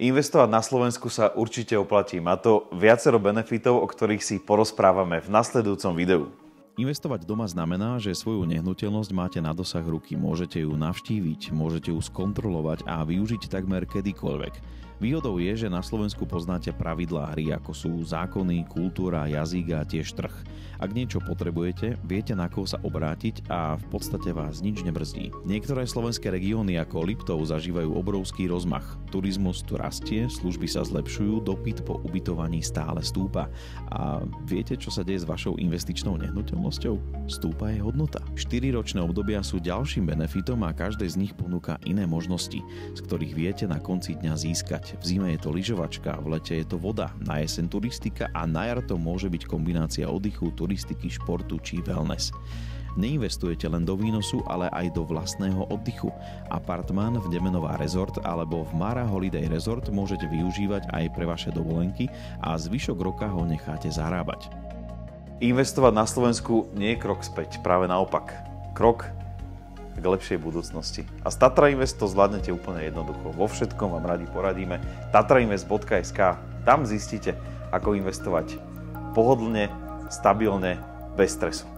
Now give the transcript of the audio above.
Investovať na Slovensku sa určite oplatí. Má to viacero benefitov, o ktorých si porozprávame v nasledujúcom videu. Investovať doma znamená, že svoju nehnuteľnosť máte na dosah ruky. Môžete ju navštíviť, môžete ju skontrolovať a využiť takmer kedykoľvek. Výhodou je, že na Slovensku poznáte pravidlá hry, ako sú zákony, kultúra, jazyk a tiež trh. Ak niečo potrebujete, viete, na koho sa obrátiť a v podstate vás nič nebrzdí. Niektoré slovenské regióny ako Liptov zažívajú obrovský rozmach. Turizmus tu rastie, služby sa zlepšujú, dopyt po ubytovaní stále stúpa. A viete, čo sa deje s vašou investičnou nehnuteľnosťou? Stúpa jej hodnota. 4-ročné obdobia sú ďalším benefitom a každé z nich ponúka iné možnosti, z ktorých viete na konci dňa získať. V zime je to lyžovačka, v lete je to voda, na jeseň turistika a na jar to môže byť kombinácia oddychu, turistiky, športu či wellness. Neinvestujete len do výnosu, ale aj do vlastného oddychu. Apartmán v Demenová Resort alebo v Mara Holiday Resort môžete využívať aj pre vaše dovolenky a zvyšok roka ho necháte zarábať. Investovať na Slovensku nie je krok späť, práve naopak. Krok k lepšej budúcnosti. A z Tatra Invest to zvládnete úplne jednoducho. Vo všetkom vám radi poradíme. tatrainvest.sk. Tam zistíte, ako investovať pohodlne, stabilne, bez stresu.